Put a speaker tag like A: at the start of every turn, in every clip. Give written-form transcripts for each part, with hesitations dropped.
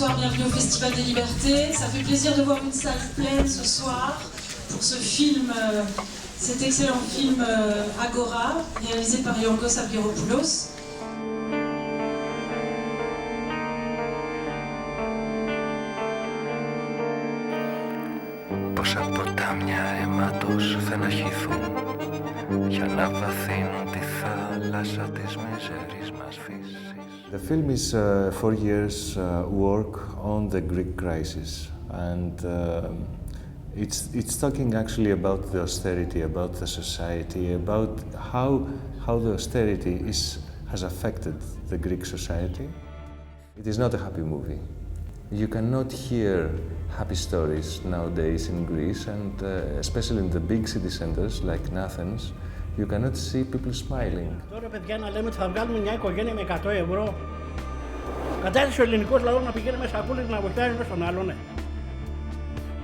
A: Bonsoir, bienvenue au Festival des Libertés. Ça fait plaisir de voir une salle pleine ce soir pour ce film, cet excellent film Agora, réalisé par Yorgos Avgeropoulos.
B: Πόσα ποτάμια αίματος θα αναχυθούν για να βαθύνουν τη θάλασσα της μιζέρης μας φύσης.
C: The film is 4 years work on the Greek crisis, and it's talking actually about the austerity, about the society, about how the austerity has affected the Greek society. It is not a happy movie. You cannot hear happy stories nowadays in Greece, and especially in the big city centers like Athens, you cannot see people smiling.
D: Τώρα, παιδιά, να λέμε ότι θα βγάλουμε μια οικογένεια με 100 ευρώ. Κατάρτισε ο ελληνικός λαός να πηγαίνει με σακούλες να βοηθάει ένας τον άλλον, ναι.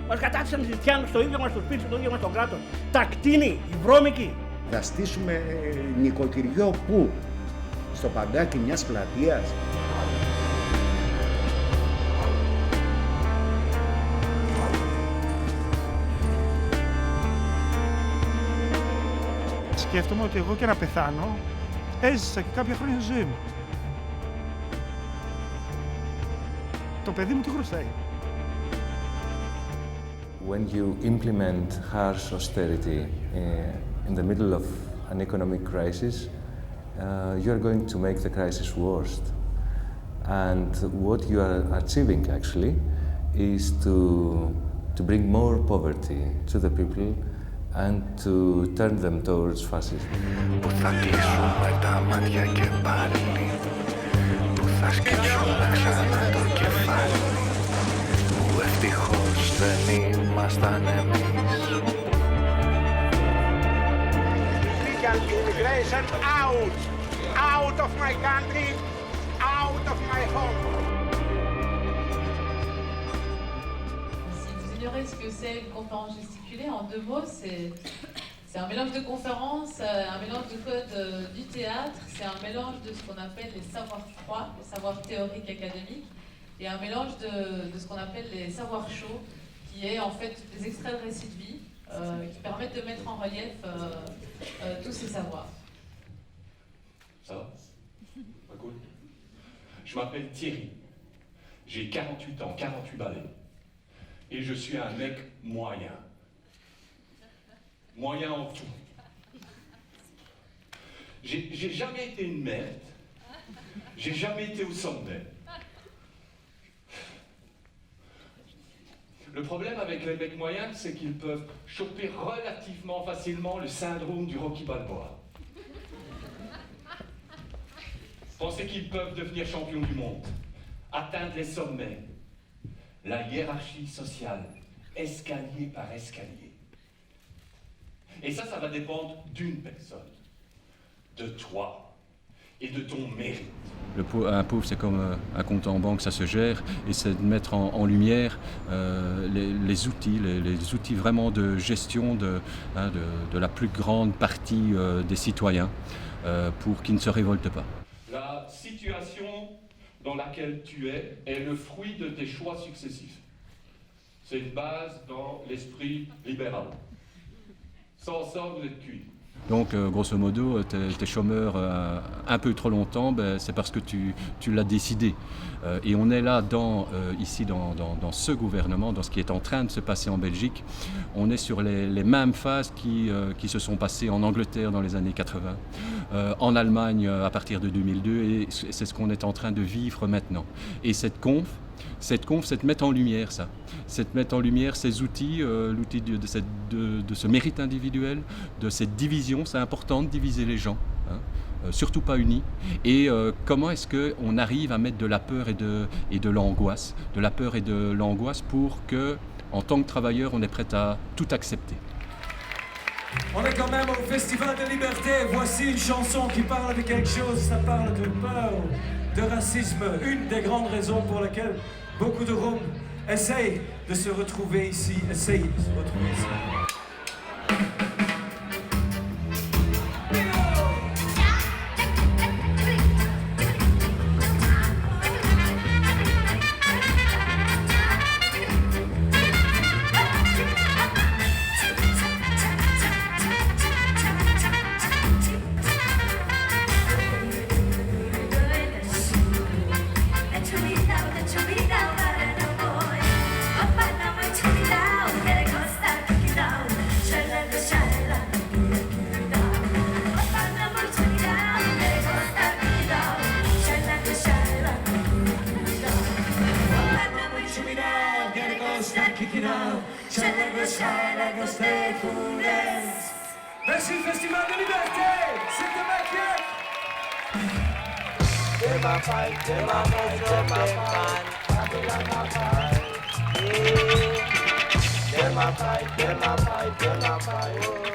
D: Μας κατάρτισαν οι ζητιάνους στο ίδιο μας το σπίτι, στο ίδιο μας το κράτος. Τα κτίνη, οι βρώμικοι.
E: Θα στήσουμε νοικοκυριό πού? Στο παγκάκι μιας πλατείας.
F: Σκέφτομαι ότι εγώ και να πεθάνω, έζησα και κάποια χρόνια στη ζωή μου. Το παιδί μου τι χρωστάει.
C: When you implement harsh austerity in the middle of an economic crisis, you are going to make the crisis worse. And what you are achieving actually is to bring more poverty to the people and to turn them towards fascism.
B: Που θα κλείσουμε τα μάτια και πάλι, που θα σκύψουμε ξανά το κεφάλι, που ευτυχώς δεν ήμασταν εμείς.
G: Illegal immigration out! Out of my country! Out of my home!
H: Si vous ignorez ce que c'est une conférence gesticulée, en 2 mots, c'est un mélange de conférences, un mélange de codes du théâtre, c'est un mélange de ce qu'on appelle les savoirs froids, les savoirs théoriques académiques, et un mélange de ce qu'on appelle les savoirs chauds, qui est en fait des extraits de récits de vie qui permettent de mettre en relief tous ces savoirs.
I: Ça va? Pas cool? Je m'appelle Thierry, j'ai 48 ans, 48 balais, et je suis un mec moyen. Moyen en tout. J'ai jamais été une merde. J'ai jamais été au sommet. Le problème avec les mecs moyens, c'est qu'ils peuvent choper relativement facilement le syndrome du Rocky Balboa. Penser qu'ils peuvent devenir champions du monde, atteindre les sommets, la hiérarchie sociale, escalier par escalier. Et ça va dépendre d'une personne, de toi et de ton mérite.
J: Un pauvre, c'est comme un compte en banque, ça se gère, et c'est de mettre en lumière les outils vraiment de gestion de la plus grande partie des citoyens pour qu'ils ne se révoltent pas.
I: La situation dans laquelle tu es est le fruit de tes choix successifs. C'est une base dans l'esprit libéral. Sans ça, vous êtes cuit.
J: Donc, grosso modo, t'es chômeur un peu trop longtemps, c'est parce que tu l'as décidé. Et on est là, ici, dans ce gouvernement, dans ce qui est en train de se passer en Belgique. On est sur les mêmes phases qui se sont passées en Angleterre dans les années 80, en Allemagne à partir de 2002, et c'est ce qu'on est en train de vivre maintenant. Et cette conf, c'est de mettre en lumière ça. C'est de mettre en lumière ces outils, l'outil de ce mérite individuel, de cette division. C'est important de diviser les gens, hein, surtout pas unis. Et comment est-ce qu'on arrive à mettre de la peur et de l'angoisse, pour que, en tant que travailleur, on est prêt à tout accepter.
K: On est quand même au Festival de Liberté. Voici une chanson qui parle de quelque chose. Ça parle de peur, de racisme. Une des grandes raisons pour lesquelles beaucoup de Roms essayent de se retrouver ici. Merci Festival de Liberté, c'était Maquiac.
L: Dem a fight, dem a fight, dem a fight, Babylon a fight. Dem a fight, dem a fight, dem a fight.